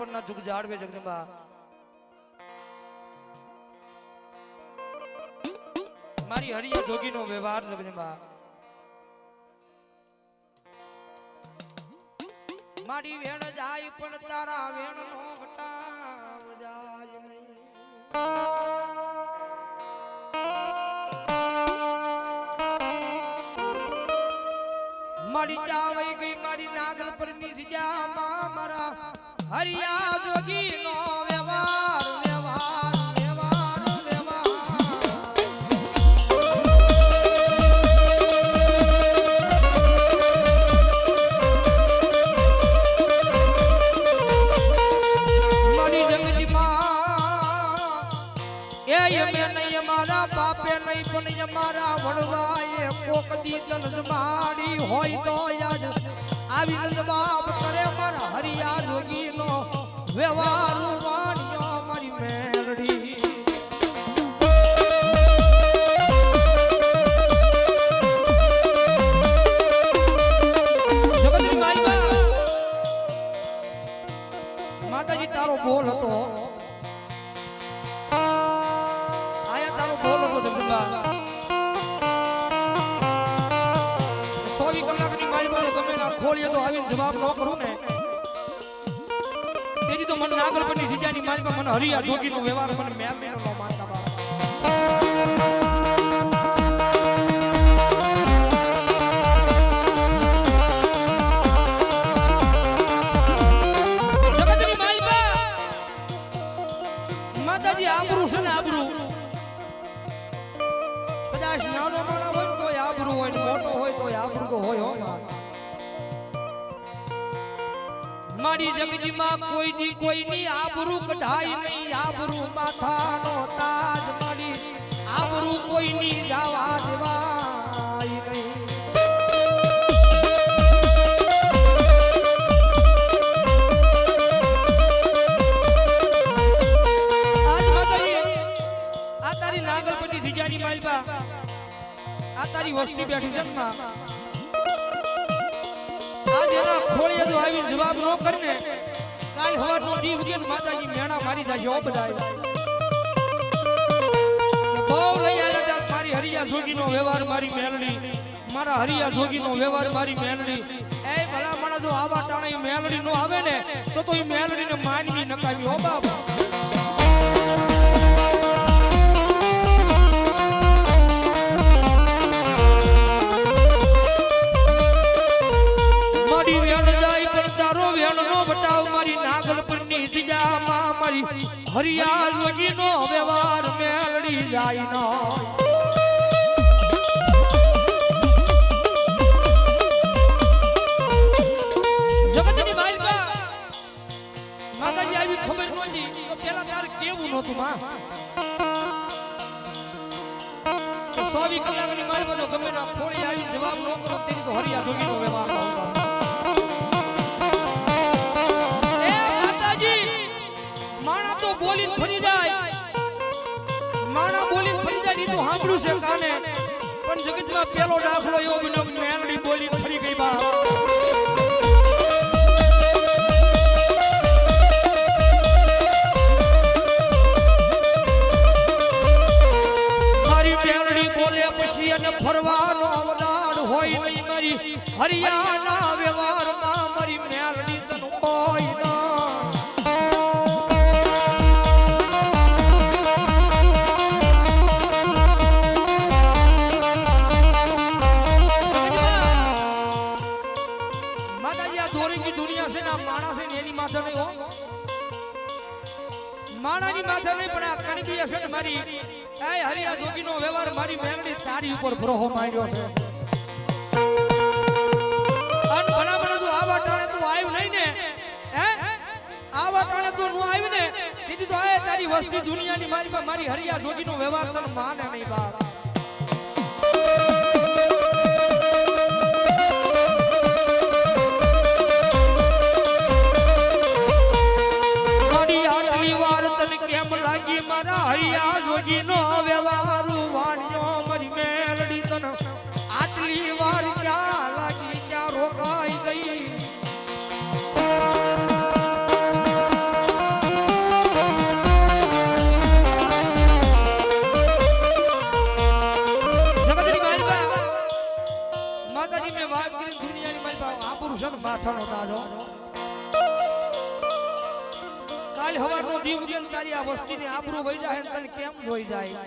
નાગલપરના જુગ જાળવે જગદંબા મારી હરિયા જોગીનો વ્યવહાર જગદંબા મારી વેણ જાય પણ તારા વેણ નો ઘટાવ જાય નહીં મારી જાવઈ ગઈ મારી નાગલપરની જગ્યામાં મારા હરિયા જોગીનો વ્યવહાર વ્યવહાર વ્યવહાર વ્યવહાર મારી જગતમાં એ યમે નહીં મારા બાપે નહીં પણ અમારા વડવાએ કોક દી તન જમાડી હોય તો યાદ આવી જવાબ કરે મારા હરિયા જોગીનો વ્યવહાર વાણિયો મારી મેરડી જગતની માઈબા માતાજી તારો બોલ હતો આયા તારો બોલ હતો જગદંબા 24 કલાકની માઈબા ગમે ના ખોલીએ તો આવીને જવાબ ન કરું ને તેજી તો મને નાગલપરની જીજાની માઈબા મને હરિયા જોગીનો વ્યવહાર મને મેલમેનો ન માનતા બા જગતની માઈબા માતાજી આબરૂ છે ને આબરૂ કદાચ નાનો માણા હોય તો આબરૂ હોય મોટો હોય તો આબરૂ તો હોય હો મારી જગજીમાં કોઈ દી કોઈની આબરૂ કઢાઈ નહીં આબરૂ માથાનો તાજ મારી આબરૂ કોઈની જાવા દેવાય નહીં આજ માતાજી આ તારી નાગલપરની જીજાની માલબા આ તારી વસ્તી બેઠી છે માં આજ એના ખોળીએ જો આવીને જવાબ ન કરીને કાલ હવારનો દી ઉગે માતાજી મેણા મારી જાશે ઓ બધાય કે બહુ લઈ આયા મારી હરિયા જોગીનો વ્યવહાર મારી મેલડી મારા હરિયા જોગીનો વ્યવહાર મારી મેલડી એ ભલા માણા જો આવા ટાણે મેલડી નો આવે ને તો એ મેલડીને માનવી નકામી ઓ બાબા હરિયા જોગીનો વ્યવહાર મેલડી જાય નો જગતની માલબા માતાજી આવી ખબર નહોતી તો પેલા તારે કેવું નહોતું માં 24 કલાકની માલબા જો ગમે ના ખોળી આવી જવાબ ન કરો તેની તો હરિયા જોગીનો વ્યવહાર આવતો બોલીને ફરી જાય માણા બોલીને ફરી જાય તો સાંભળ્યું છે કાને પણ જગતમાં પેલો દાખલો એવો બન્યો કે મેલડી બોલીને ફરી ગઈ બા મારી મેલડી બોલે પછી અને ફરવાનો અવદાન હોય નહીં મારી હરિયાના વ્યવહારમાં મારી મેલડી તન હોય ના માણાની માથે નહીં પણ આ કણબી હશે ને મારી એ હરિયા જોગીનો વ્યવહાર મારી મેલડી તારી ઉપર ભરોહો માંડ્યો છે અન ભલા ભલા તું આવા ટાણે તું આવ્યું નહીં ને હે આવા ટાણે તું નો આવી ને દીદી તો આ તારી વસ્તી દુનિયાની મારી હરિયા જોગીનો વ્યવહાર તને માને નહીં બાપ મારા હરિયા જોગીનો વ્યવહાર વાણિયો મારી મેલડી તન આટલી વાર ક્યાં લાગી ક્યાં રોકાઈ ગઈ માથાનો તાજો કાલ હવારનો જીવ ઉગેન તારી આ વસ્તીની આબરૂ વઈ જાય ને તને કેમ જોઈ જાય